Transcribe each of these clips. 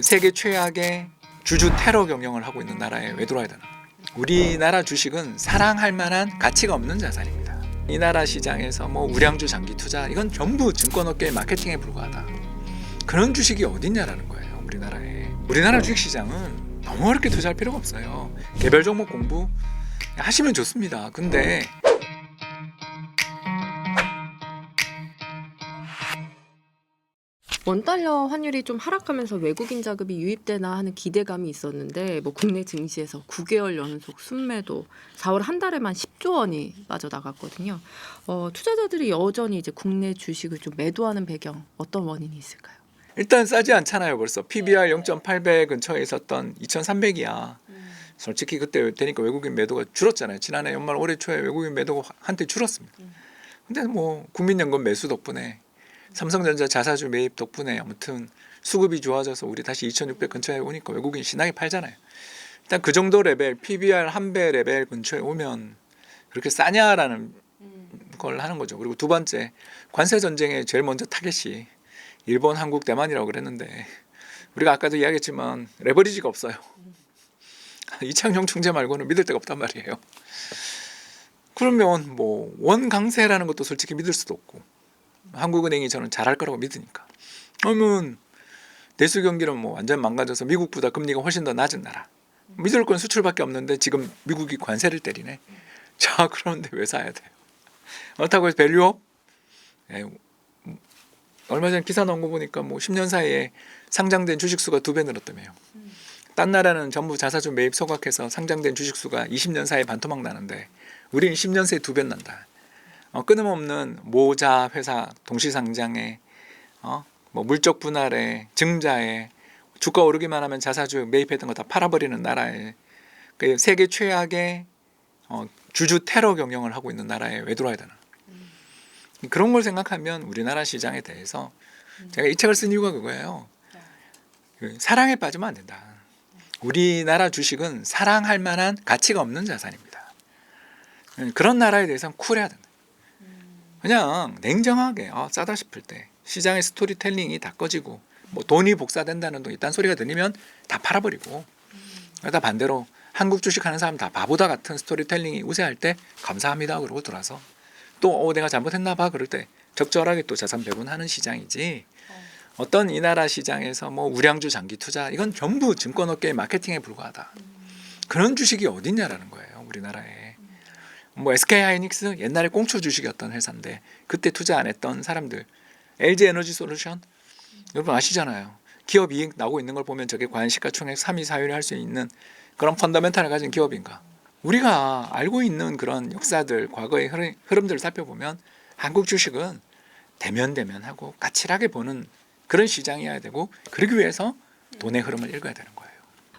세계 최악의 주주 테러 경영을 하고 있는 나라에 왜 들어와야 되나? 우리나라 주식은 사랑할 만한 가치가 없는 자산입니다. 이 나라 시장에서 뭐 우량주 장기 투자 이건 전부 증권업계의 마케팅에 불과하다. 그런 주식이 어딨냐라는 거예요. 우리나라에. 우리나라 주식시장은 너무 어렵게 투자할 필요가 없어요. 개별 종목 공부 하시면 좋습니다. 근데 원달러 환율이 좀 하락하면서 외국인 자금이 유입되나 하는 기대감이 있었는데 뭐 국내 증시에서 9개월 연속 순매도 4월 한 달에만 10조 원이 빠져나갔거든요. 투자자들이 여전히 이제 국내 주식을 좀 매도하는 배경 어떤 원인이 있을까요? 일단 싸지 않잖아요. 벌써 PBR 0.8배 근처에 있었던 2,300이야. 솔직히 그때 되니까 외국인 매도가 줄었잖아요. 지난해 연말 올해 초에 외국인 매도가 한때 줄었습니다. 근데 뭐 국민연금 매수 덕분에 삼성전자 자사주 매입 덕분에 아무튼 수급이 좋아져서 우리 다시 2,600 근처에 오니까 외국인 신나게 팔잖아요. 일단 그 정도 레벨 PBR 한 배 레벨 근처에 오면 그렇게 싸냐라는 걸 하는 거죠. 그리고 두 번째 관세 전쟁에 제일 먼저 타겟이 일본, 한국, 대만이라고 그랬는데 우리가 아까도 이야기했지만 레버리지가 없어요. 이창용 총재 말고는 믿을 데가 없단 말이에요. 그러면 뭐 원 강세라는 것도 솔직히 믿을 수도 없고 한국은행이 저는 잘할 거라고 믿으니까. 그러면 내수 경기는 뭐 완전 망가져서 미국보다 금리가 훨씬 더 낮은 나라. 믿을 건 수출밖에 없는데 지금 미국이 관세를 때리네. 자, 그런데 왜 사야 돼요? 그렇다고 해서 밸류업? 얼마 전에 기사 나온 거 보니까 뭐 10년 사이에 상장된 주식 수가 2배 늘었다며요. 딴 나라는 전부 자사주 매입 소각해서 상장된 주식 수가 20년 사이에 반토막 나는데 우리는 10년 새에 2배 난다. 끊임없는 모자 회사 동시 상장에 뭐 물적 분할에 증자에 주가 오르기만 하면 자사주 매입했던 거 다 팔아버리는 나라에 그 세계 최악의 주주 테러 경영을 하고 있는 나라에 왜 들어와야 되나? 그런 걸 생각하면 우리나라 시장에 대해서 제가 이 책을 쓴 이유가 그거예요. 사랑에 빠지면 안 된다. 우리나라 주식은 사랑할 만한 가치가 없는 자산입니다. 그런 나라에 대해서는 쿨해야 된다. 그냥 냉정하게 싸다 싶을 때 시장의 스토리텔링이 다 꺼지고 뭐 돈이 복사된다는 돈 이딴 소리가 들리면 다 팔아버리고 그러다 반대로 한국 주식하는 사람 다 바보다 같은 스토리텔링이 우세할 때 감사합니다 그러고 돌아서 또 내가 잘못했나 봐 그럴 때 적절하게 또 자산 배분하는 시장이지 어떤 이 나라 시장에서 뭐 우량주 장기 투자 이건 전부 증권업계의 마케팅에 불과하다. 그런 주식이 어딨냐라는 거예요. 우리나라에. 뭐 SK하이닉스 옛날에 꽁초 주식이었던 회사인데 그때 투자 안 했던 사람들 LG에너지솔루션 여러분 아시잖아요. 기업 이익 나오고 있는 걸 보면 저게 과연 시가총액 3위 4위를 할 수 있는 그런 펀더멘탈을 가진 기업인가. 우리가 알고 있는 그런 역사들 과거의 흐름들을 살펴보면 한국 주식은 대면하고 까칠하게 보는 그런 시장이어야 되고 그러기 위해서 돈의 흐름을 읽어야 되는 거예요.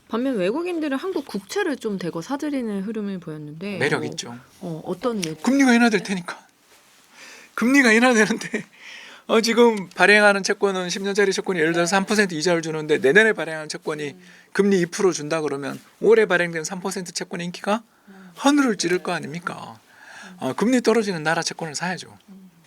반면 외국인들은 한국 국채를 좀 대거 사들이는 흐름을 보였는데 매력 있죠. 어떤 금리가 인하될 테니까. 금리가 인하되는데 지금 발행하는 채권은 10년짜리 채권이 예를 들어서 3% 이자를 주는데 내년에 발행하는 채권이 금리 2% 준다 그러면 올해 발행된 3% 채권의 인기가 하늘을 찌를 거 아닙니까? 금리 떨어지는 나라 채권을 사야죠.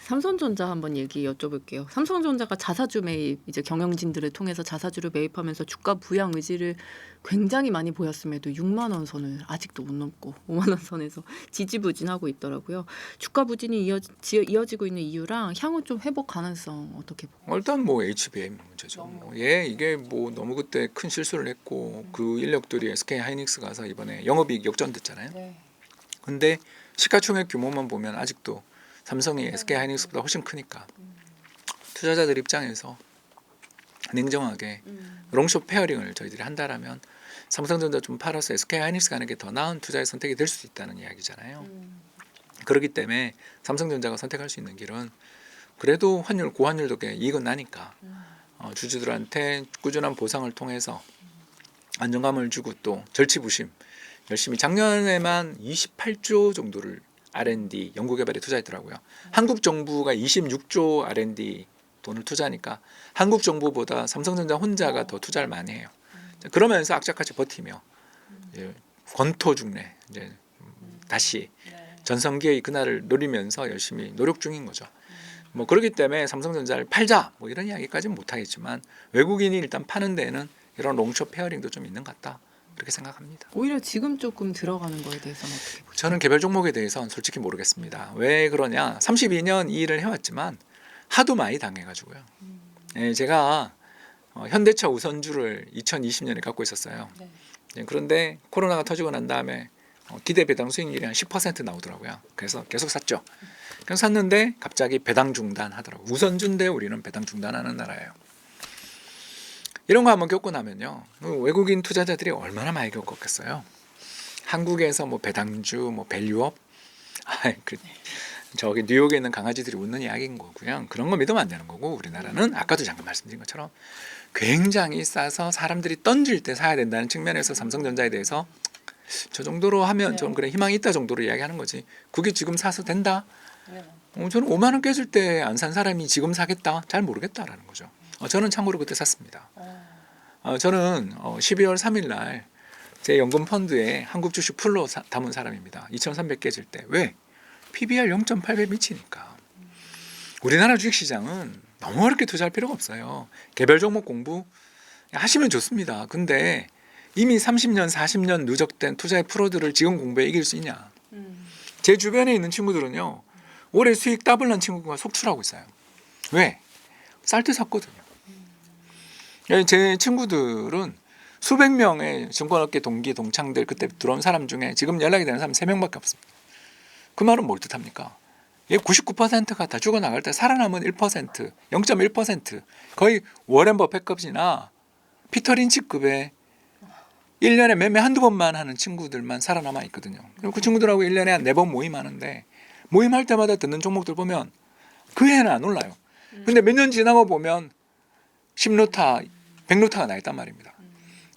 삼성전자 한번 얘기 여쭤볼게요. 삼성전자가 자사주 매입, 이제 경영진들을 통해서 자사주를 매입하면서 주가 부양 의지를 굉장히 많이 보였음에도 6만 원 선을 아직도 못 넘고 5만 원 선에서 지지부진하고 있더라고요. 주가 부진이 이어지고 있는 이유랑 향후 좀 회복 가능성 어떻게 보세요? 일단 뭐 HBM 문제죠. 이게 뭐 너무 그때 큰 실수를 했고 그 인력들이 SK하이닉스 가서 이번에 영업이익 역전됐잖아요. 근데 시가총액 규모만 보면 아직도 삼성이 SK하이닉스보다 훨씬 크니까 투자자들 입장에서 냉정하게 롱숏 페어링을 저희들이 한다라면 삼성전자 좀 팔아서 SK하이닉스 가는 게 더 나은 투자의 선택이 될 수 있다는 이야기잖아요. 그렇기 때문에 삼성전자가 선택할 수 있는 길은 그래도 고환율 덕에 이익은 나니까 주주들한테 꾸준한 보상을 통해서 안정감을 주고 또 절치부심 열심히 작년에만 28조 정도를 R&D 연구개발에 투자했더라고요. 한국 정부가 26조 R&D 돈을 투자하니까 한국 정부보다 삼성전자 혼자가 더 투자를 많이 해요. 그러면서 악착같이 버티며 이제 권토 중래 이제 다시 전성기의 그날을 노리면서 열심히 노력 중인 거죠. 뭐 그렇기 때문에 삼성전자를 팔자 뭐 이런 이야기까지는 못하겠지만 외국인이 일단 파는 데에는 이런 롱숏 페어링도 좀 있는 것 같다. 그렇게 생각합니다. 오히려 지금 조금 들어가는 거에 대해서는 어떻게 보세요? 저는 개별 종목에 대해서는 솔직히 모르겠습니다. 왜 그러냐? 32년 이 일을 해왔지만 하도 많이 당해가지고요. 예, 제가 현대차 우선주를 2020년에 갖고 있었어요. 예, 그런데 코로나가 터지고 난 다음에 기대 배당 수익률이 한 10% 나오더라고요. 그래서 계속 샀죠. 그래서 샀는데 갑자기 배당 중단하더라고요. 우선주인데 우리는 배당 중단하는 나라예요. 이런 거 한번 겪고 나면요, 외국인 투자자들이 얼마나 많이 겪었겠어요. 한국에서 뭐 배당주, 뭐 밸류업, 저기 뉴욕에 있는 강아지들이 웃는 이야기인 거고요. 그런 거 믿으면 안 되는 거고, 우리나라는 아까도 잠깐 말씀드린 것처럼 굉장히 싸서 사람들이 던질 때 사야 된다는 측면에서 삼성전자에 대해서 저 정도로 하면 좀 그래 희망이 있다 정도로 이야기하는 거지. 그게 지금 사서 된다? 저는 5만 원 깨질 때 안 산 사람이 지금 사겠다? 잘 모르겠다라는 거죠. 저는 참고로 그때 샀습니다. 저는 12월 3일 날 제 연금 펀드에 한국 주식 풀로 담은 사람입니다. 2,300 깨질 때. 왜? PBR 0.8배 미치니까. 우리나라 주식시장은 너무 어렵게 투자할 필요가 없어요. 개별 종목 공부 하시면 좋습니다. 근데 이미 30년, 40년 누적된 투자의 프로들을 지금 공부해 이길 수 있냐. 제 주변에 있는 친구들은요, 올해 수익 더블 난 친구가 속출하고 있어요. 왜? 쌀 때 샀거든요. 제 친구들은 수백 명의 증권업계 동기 동창들 그때 들어온 사람 중에 지금 연락이 되는 사람 3명밖에 없습니다. 그 말은 뭘 뜻합니까? 99%가 다 죽어나갈 때 살아남은 1%, 0.1%, 거의 워렌 버핏급이나 피터 린치급의 1년에 매매 한두 번만 하는 친구들만 살아남아 있거든요. 그리고 그 친구들하고 1년에 한 4번 모임하는데 모임할 때마다 듣는 종목들 보면 그 해는 안 올라요. 근데 몇 년 지나고 보면 10루타, 100루타가 나 있단 말입니다.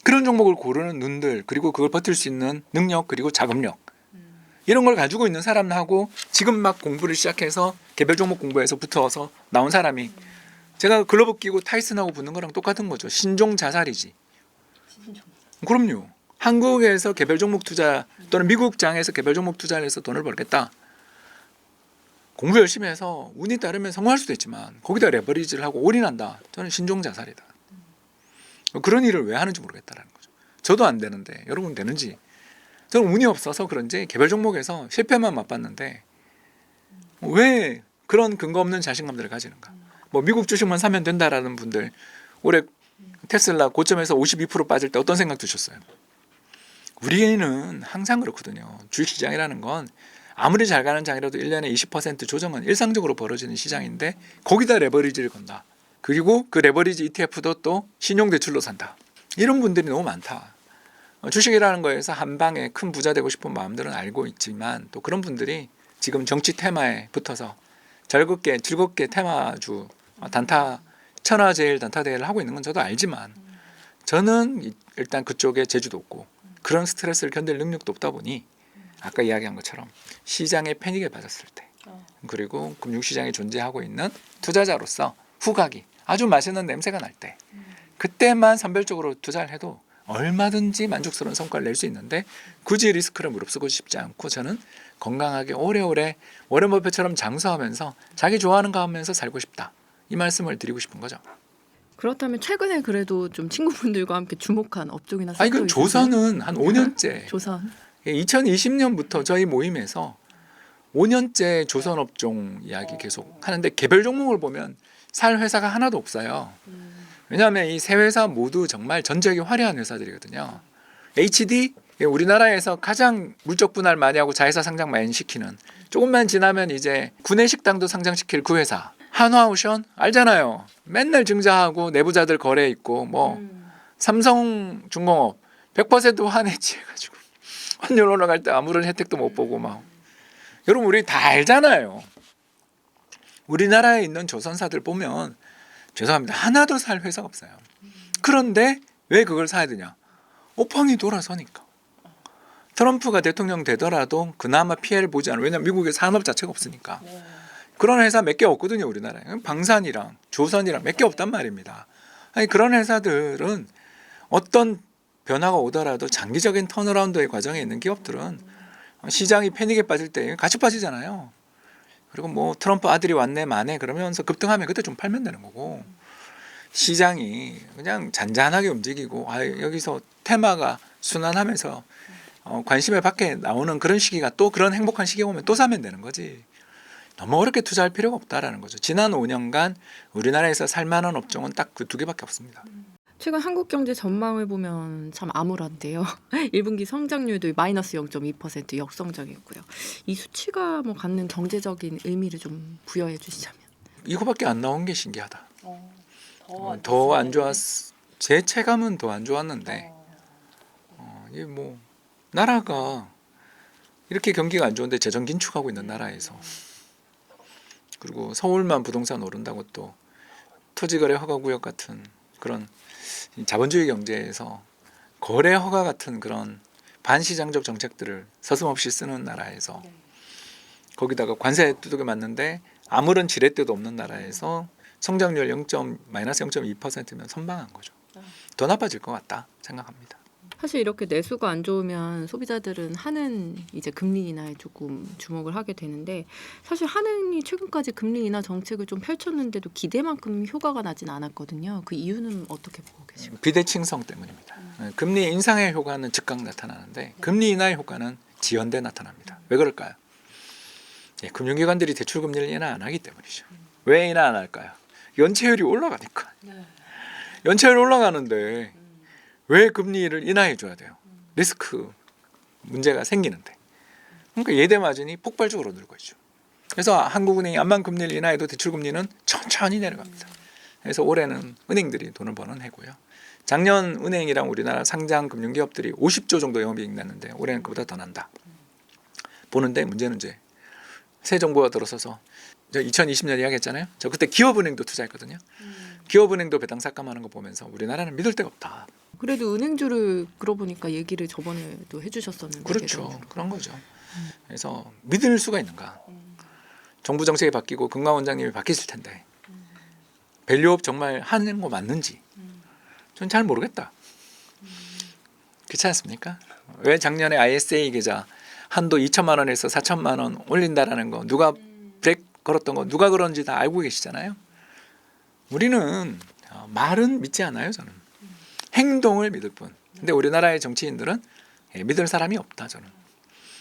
그런 종목을 고르는 눈들, 그리고 그걸 버틸 수 있는 능력, 그리고 자금력, 이런 걸 가지고 있는 사람하고 지금 막 공부를 시작해서 개별 종목 공부에서 붙어서 나온 사람이 제가 글러브 끼고 타이슨하고 붙는 거랑 똑같은 거죠. 신종 자살이지. 그럼요. 한국에서 개별 종목 투자 또는 미국 장에서 개별 종목 투자를 해서 돈을 벌겠다. 공부 열심히 해서 운이 따르면 성공할 수도 있지만 거기다 레버리지를 하고 올인한다. 저는 신종 자살이다. 그런 일을 왜 하는지 모르겠다라는 거죠. 저도 안 되는데 여러분 되는지. 저는 운이 없어서 그런지 개별 종목에서 실패만 맛봤는데 왜 그런 근거 없는 자신감들을 가지는가. 뭐 미국 주식만 사면 된다라는 분들 올해 테슬라 고점에서 52% 빠질 때 어떤 생각 드셨어요? 우리는 항상 그렇거든요. 주식시장이라는 건 아무리 잘 가는 장이라도 1년에 20% 조정은 일상적으로 벌어지는 시장인데 거기다 레버리지를 건다. 그리고 그 레버리지 ETF도 또 신용대출로 산다. 이런 분들이 너무 많다. 주식이라는 거에서 한 방에 큰 부자 되고 싶은 마음들은 알고 있지만 또 그런 분들이 지금 정치 테마에 붙어서 즐겁게 테마주 단타 천하제일 단타 대회를 하고 있는 건 저도 알지만 저는 일단 그쪽에 재주도 없고 그런 스트레스를 견딜 능력도 없다 보니 아까 이야기한 것처럼 시장의 패닉에 빠졌을 때 그리고 금융시장에 존재하고 있는 투자자로서 후각이 아주 맛있는 냄새가 날 때 그때만 선별적으로 투자를 해도 얼마든지 만족스러운 성과를 낼 수 있는데 굳이 리스크를 무릅쓰고 싶지 않고 저는 건강하게 오래오래 워렌 버핏처럼 장수하면서 자기 좋아하는 거 하면서 살고 싶다. 이 말씀을 드리고 싶은 거죠. 그렇다면 최근에 그래도 좀 친구분들과 함께 주목한 업종이나 섹터 이건 조선은 한 5년째. 조선. 2020년부터 저희 모임에서 5년째 조선 업종 이야기 계속 하는데 개별 종목을 보면 살 회사가 하나도 없어요. 왜냐하면 이 세 회사 모두 정말 전적이 화려한 회사들이거든요. HD 우리나라에서 가장 물적 분할 많이 하고 자회사 상장 많이 시키는 조금만 지나면 이제 구내식당도 상장시킬 그 회사. 한화오션 알잖아요. 맨날 증자하고 내부자들 거래 있고 뭐 삼성중공업 100% 환해지 해가지고 환율 올라갈 때 아무런 혜택도 못 보고 막 여러분 우리 다 알잖아요. 우리나라에 있는 조선사들 보면 죄송합니다. 하나도 살 회사가 없어요. 그런데 왜 그걸 사야 되냐? 오팡이 돌아서니까. 트럼프가 대통령 되더라도 그나마 피해를 보지 않아요. 왜냐하면 미국에 산업 자체가 없으니까. 그런 회사 몇 개 없거든요. 우리나라에. 방산이랑 조선이랑 몇 개 없단 말입니다. 아니, 그런 회사들은 어떤 변화가 오더라도 장기적인 턴어라운드의 과정에 있는 기업들은 시장이 패닉에 빠질 때 같이 빠지잖아요. 그리고 뭐 트럼프 아들이 왔네 마네 그러면서 급등하면 그때 좀 팔면 되는 거고 시장이 그냥 잔잔하게 움직이고 여기서 테마가 순환하면서 관심을 받게 나오는 그런 시기가 또 그런 행복한 시기가 오면 또 사면 되는 거지. 너무 어렵게 투자할 필요가 없다라는 거죠. 지난 5년간 우리나라에서 살만한 업종은 딱 그 두 개밖에 없습니다. 최근 한국 경제 전망을 보면 참 암울한데요. 1분기 성장률도 마이너스 0.2% 역성장했고요. 이 수치가 뭐 갖는 경제적인 의미를 좀 부여해 주시자면. 이거밖에 안 나온 게 신기하다. 더 안 좋았. 제 체감은 더 안 좋았는데 이게 뭐 나라가 이렇게 경기가 안 좋은데 재정 긴축하고 있는 나라에서 그리고 서울만 부동산 오른다고 또 토지거래 허가구역 같은 그런 자본주의 경제에서 거래 허가 같은 그런 반시장적 정책들을 서슴없이 쓰는 나라에서 거기다가 관세 두둑에 맞는데 아무런 지렛대도 없는 나라에서 성장률 마이너스 0.2%면 선방한 거죠. 더 나빠질 것 같다 생각합니다. 사실 이렇게 내수가 안 좋으면 소비자들은 한은 이제 금리 인하에 조금 주목을 하게 되는데 사실 한은이 최근까지 금리 인하 정책을 좀 펼쳤는데도 기대만큼 효과가 나진 않았거든요. 그 이유는 어떻게 보고 계시고? 비대칭성 때문입니다. 금리 인상의 효과는 즉각 나타나는데 금리 인하의 효과는 지연돼 나타납니다. 왜 그럴까요? 금융기관들이 대출 금리를 인하 안 하기 때문이죠. 왜 인하 안 할까요? 연체율이 올라가니까. 연체율이 올라가는데 왜 금리를 인하해 줘야 돼요? 리스크 문제가 생기는데. 그러니까 예대 마진이 폭발적으로 늘고 있죠. 그래서 한국은행이 암만 금리를 인하해도 대출 금리는 천천히 내려갑니다. 그래서 올해는 은행들이 돈을 버는 해고요. 작년 은행이랑 우리나라 상장 금융기업들이 50조 정도 영업이익 났는데 올해는 그보다 더 난다. 보는데 문제는 이제 새 정부가 들어서서 2020년 이야기했잖아요. 저 그때 기업은행도 투자했거든요. 기업은행도 배당 삭감하는 거 보면서 우리나라는 믿을 데가 없다. 그래도 은행주를 그러고 보니까 얘기를 저번에도 해주셨었는데. 그렇죠. 계속. 그런 거죠. 그래서 믿을 수가 있는가. 정부 정책이 바뀌고 금감원장님이 바뀌실 텐데 밸류업 정말 하는 거 맞는지 전 잘 모르겠다. 그렇지 않습니까? 왜 작년에 ISA 계좌 한도 2천만 원에서 4천만 원 올린다라는 거 누가 브레이크 걸었던 거 누가 그런지 다 알고 계시잖아요. 우리는 말은 믿지 않아요. 저는 행동을 믿을 뿐. 근데 우리나라의 정치인들은 믿을 사람이 없다. 저는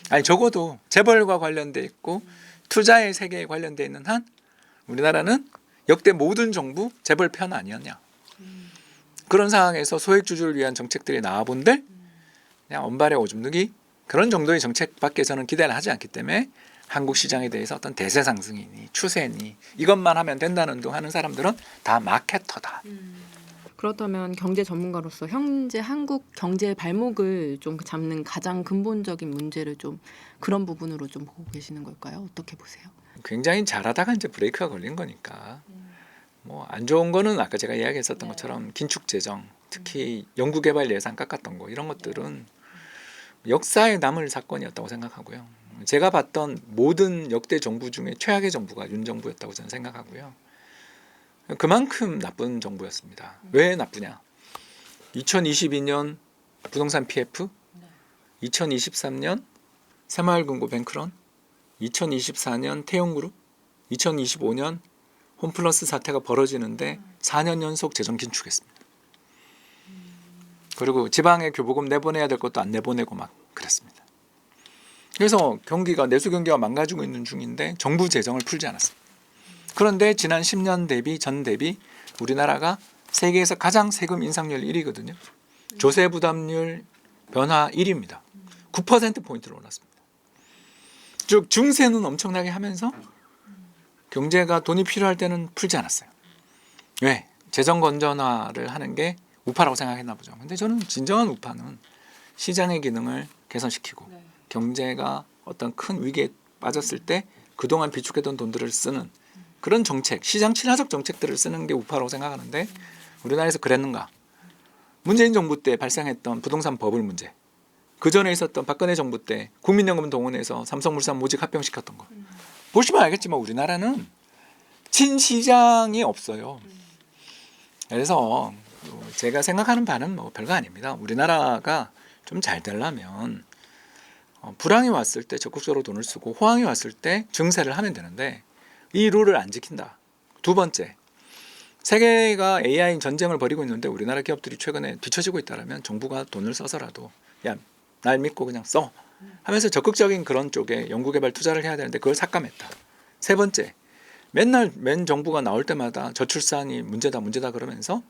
아니 적어도 재벌과 관련돼 있고 투자의 세계에 관련돼 있는 한 우리나라는 역대 모든 정부 재벌 편 아니었냐. 그런 상황에서 소액주주를 위한 정책들이 나와본들 그냥 언발의 오줌 누기 그런 정도의 정책밖에 저는 기대를 하지 않기 때문에 한국 시장에 대해서 어떤 대세 상승이니 추세니 이것만 하면 된다는 둥 하는 사람들은 다 마케터다. 그렇다면 경제 전문가로서 현재 한국 경제의 발목을 좀 잡는 가장 근본적인 문제를 좀 그런 부분으로 좀 보고 계시는 걸까요? 어떻게 보세요? 굉장히 잘하다가 이제 브레이크가 걸린 거니까 뭐 안 좋은 거는 아까 제가 이야기했었던 것처럼 긴축 재정 특히 연구개발 예산 깎았던 거 이런 것들은 역사에 남을 사건이었다고 생각하고요. 제가 봤던 모든 역대 정부 중에 최악의 정부가 윤 정부였다고 저는 생각하고요. 그만큼 나쁜 정부였습니다. 왜 나쁘냐? 2022년 부동산 PF, 2023년 새마을금고 뱅크런, 2024년 태용그룹, 2025년 홈플러스 사태가 벌어지는데 4년 연속 재정 긴축했습니다. 그리고 지방에 교부금 내보내야 될 것도 안 내보내고 막 그랬습니다. 그래서 경기가 내수 경기가 망가지고 있는 중인데 정부 재정을 풀지 않았습니다. 그런데 지난 10년 대비 전 대비 우리나라가 세계에서 가장 세금 인상률 1위거든요. 조세 부담률 변화 1위입니다. 9%포인트로 올랐습니다. 즉 중세는 엄청나게 하면서 경제가 돈이 필요할 때는 풀지 않았어요. 왜? 재정 건전화를 하는 게 우파라고 생각했나 보죠. 근데 저는 진정한 우파는 시장의 기능을 개선시키고 경제가 어떤 큰 위기에 빠졌을 때 그동안 비축했던 돈들을 쓰는 그런 정책, 시장 친화적 정책들을 쓰는 게 우파라고 생각하는데 우리나라에서 그랬는가? 문재인 정부 때 발생했던 부동산 버블 문제, 그 전에 있었던 박근혜 정부 때 국민연금 동원해서 삼성물산 모직 합병시켰던 거 보시면 알겠지만 우리나라는 친시장이 없어요. 그래서 제가 생각하는 바는 뭐 별거 아닙니다. 우리나라가 좀 잘 되려면 불황이 왔을 때 적극적으로 돈을 쓰고 호황이 왔을 때 증세를 하면 되는데 이 룰을 안 지킨다. 두 번째, 세계가 AI 전쟁을 벌이고 있는데 우리나라 기업들이 최근에 뒤처지고 있다면 정부가 돈을 써서라도 야, 날 믿고 그냥 써 하면서 적극적인 그런 쪽에 연구개발 투자를 해야 되는데 그걸 삭감했다. 세 번째, 맨 정부가 나올 때마다 저출산이 문제다 그러면서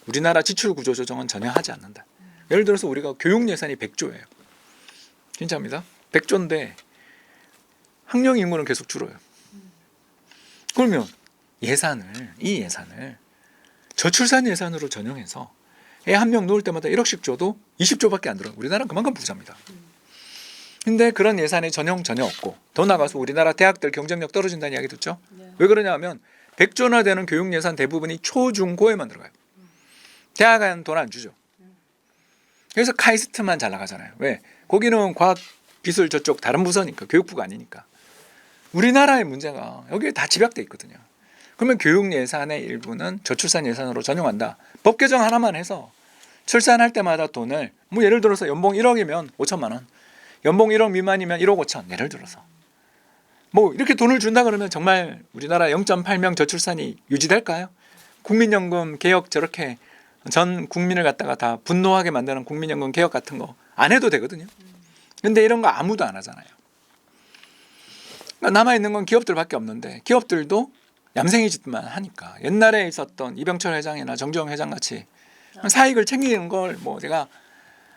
우리나라 지출 구조 조정은 전혀 하지 않는다. 예를 들어서 우리가 교육 예산이 100조예요. 진짜입니다. 100조인데 학령 인구는 계속 줄어요. 그러면 이 예산을 저출산 예산으로 전용해서 애 한 명 놓을 때마다 1억씩 줘도 20조밖에 안 들어요. 우리나라는 그만큼 부자입니다. 근데 그런 예산이 전혀 없고 더 나가서 우리나라 대학들 경쟁력 떨어진다는 이야기 듣죠? 왜 그러냐 하면 100조나 되는 교육 예산 대부분이 초중고에만 들어가요. 대학은 돈 안 주죠. 그래서 카이스트만 잘 나가잖아요. 왜? 거기는 과학 기술 저쪽 다른 부서니까 교육부가 아니니까. 우리나라의 문제가 여기에 다 집약돼 있거든요. 그러면 교육 예산의 일부는 저출산 예산으로 전용한다. 법 개정 하나만 해서 출산할 때마다 돈을 뭐 예를 들어서 연봉 1억이면 5천만 원, 연봉 1억 미만이면 1억 5천 예를 들어서 뭐 이렇게 돈을 준다 그러면 정말 우리나라 0.8명 저출산이 유지될까요? 국민연금 개혁 저렇게 전 국민을 갖다가 다 분노하게 만드는 국민연금 개혁 같은 거 안 해도 되거든요. 근데 이런 거 아무도 안 하잖아요. 그러니까 남아있는 건 기업들밖에 없는데 기업들도 얌생이 짓만 하니까 옛날에 있었던 이병철 회장이나 정주영 회장 같이 사익을 챙기는 걸 뭐 제가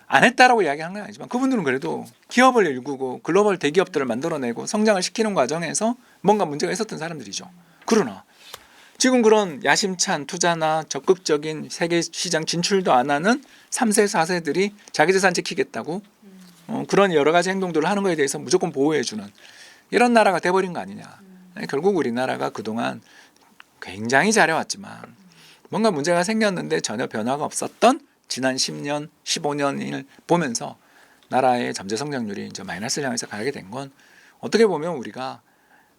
안 했다라고 이야기한 건 아니지만 그분들은 그래도 기업을 일구고 글로벌 대기업들을 만들어내고 성장을 시키는 과정에서 뭔가 문제가 있었던 사람들이죠. 그러나 지금 그런 야심찬 투자나 적극적인 세계 시장 진출도 안 하는 3세, 4세들이 자기 재산 지키겠다고 그런 여러 가지 행동들을 하는 것에 대해서 무조건 보호해주는 이런 나라가 돼버린 거 아니냐. 결국 우리나라가 그동안 굉장히 잘해왔지만 뭔가 문제가 생겼는데 전혀 변화가 없었던 지난 10년, 15년을 보면서 나라의 잠재 성장률이 이제 마이너스를 향해서 가게 된 건 어떻게 보면 우리가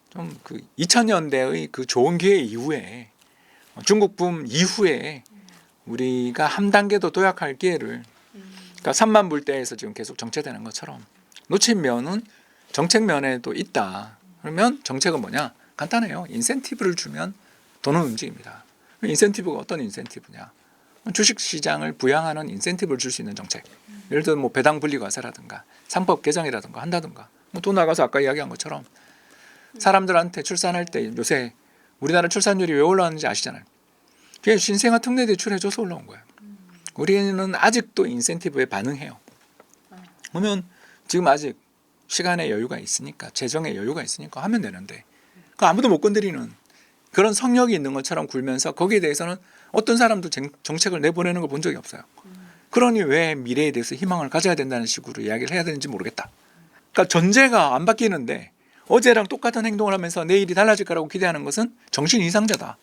좀 그 2000년대의 그 좋은 기회 이후에 중국 붐 이후에 우리가 한 단계 더 도약할 기회를 그러니까 3만 불대에서 지금 계속 정체되는 것처럼 놓친 면은 정책 면에도 있다. 그러면 정책은 뭐냐? 간단해요. 인센티브를 주면 돈은 움직입니다. 인센티브가 어떤 인센티브냐? 주식시장을 부양하는 인센티브를 줄 수 있는 정책. 예를 들어 뭐 배당 분리 과세라든가 상법 개정이라든가 한다든가 뭐 또 나가서 아까 이야기한 것처럼 사람들한테 출산할 때 요새 우리나라 출산율이 왜 올라왔는지 아시잖아요. 그게 신생아 특례 대출해줘서 올라온 거예요. 우리는 아직도 인센티브에 반응해요. 그러면 지금 아직 시간의 여유가 있으니까 재정의 여유가 있으니까 하면 되는데 그 아무도 못 건드리는 그런 성역이 있는 것처럼 굴면서 거기에 대해서는 어떤 사람도 정책을 내보내는 걸 본 적이 없어요. 그러니 왜 미래에 대해서 희망을 가져야 된다는 식으로 이야기를 해야 되는지 모르겠다. 그러니까 전제가 안 바뀌는데 어제랑 똑같은 행동을 하면서 내일이 달라질 거라고 기대하는 것은 정신 이상자다.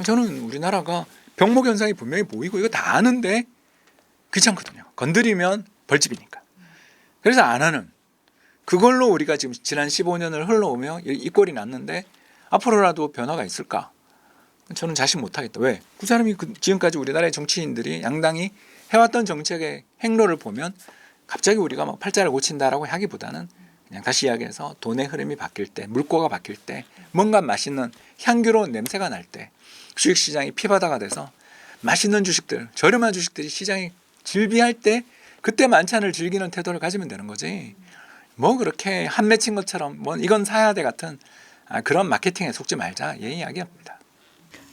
저는 우리나라가 병목 현상이 분명히 보이고 이거 다 아는데 귀찮거든요. 건드리면 벌집이니까. 그래서 안 하는 그걸로 우리가 지금 지난 15년을 흘러오며 이 꼴이 났는데 앞으로라도 변화가 있을까? 저는 자신 못하겠다. 왜? 그 사람이 지금까지 우리나라의 정치인들이 양당이 해왔던 정책의 행로를 보면 갑자기 우리가 막 팔자를 고친다라고 하기보다는 그냥 다시 이야기해서 돈의 흐름이 바뀔 때, 물꼬가 바뀔 때, 뭔가 맛있는 향기로운 냄새가 날 때, 주식시장이 피바다가 돼서 맛있는 주식들, 저렴한 주식들이 시장이 질비할 때 그때 만찬을 즐기는 태도를 가지면 되는 거지. 뭐 그렇게 한 맺힌 것처럼 뭐 이건 사야 돼 같은 그런 마케팅에 속지 말자. 예 이야기합니다.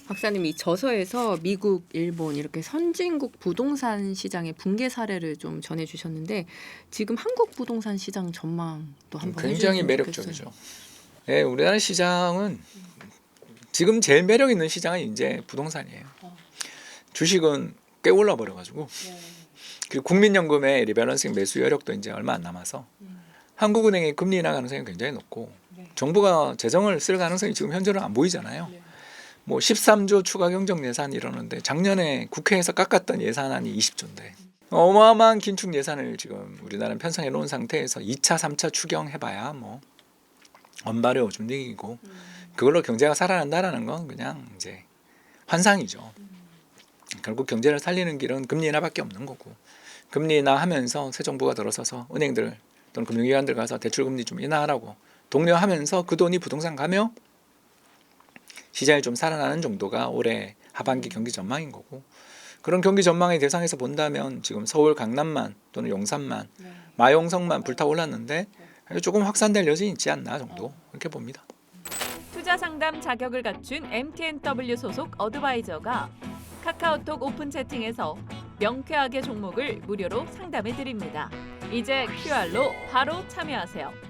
박사님 이 저서에서 미국, 일본 이렇게 선진국 부동산 시장의 붕괴 사례를 좀 전해주셨는데 지금 한국 부동산 시장 전망도 한번 굉장히 해주시면 매력적이죠. 좋겠어요. 네, 우리나라 시장은 지금 제일 매력 있는 시장은 이제 부동산이에요. 주식은 꽤 올라 버려가지고 그리고 국민연금의 리밸런싱 매수 여력도 이제 얼마 안 남아서 한국은행의 금리 인하 가능성이 굉장히 높고 정부가 재정을 쓸 가능성이 지금 현재는 안 보이잖아요. 뭐 13조 추가 경정 예산 이러는데 작년에 국회에서 깎았던 예산안이 20조인데 어마어마한 긴축 예산을 지금 우리나라는 편성해 놓은 상태에서 2차, 3차 추경해봐야 뭐 언발의 오줌 얘기고 그걸로 경제가 살아난다라는 건 그냥 이제 환상이죠. 결국 경제를 살리는 길은 금리 인하밖에 없는 거고 금리 인하하면서 새 정부가 들어서서 은행들 또는 금융기관들 가서 대출금리 좀 인하하라고 독려하면서 그 돈이 부동산 가며 시장이 좀 살아나는 정도가 올해 하반기 경기 전망인 거고 그런 경기 전망의 대상에서 본다면 지금 서울 강남만 또는 용산만 마용성만 불타올랐는데 조금 확산될 여지는 있지 않나 정도 이렇게 봅니다. 투자 상담 자격을 갖춘 MTNW 소속 어드바이저가 카카오톡 오픈 채팅에서 명쾌하게 종목을 무료로 상담해 드립니다. 이제 QR로 바로 참여하세요.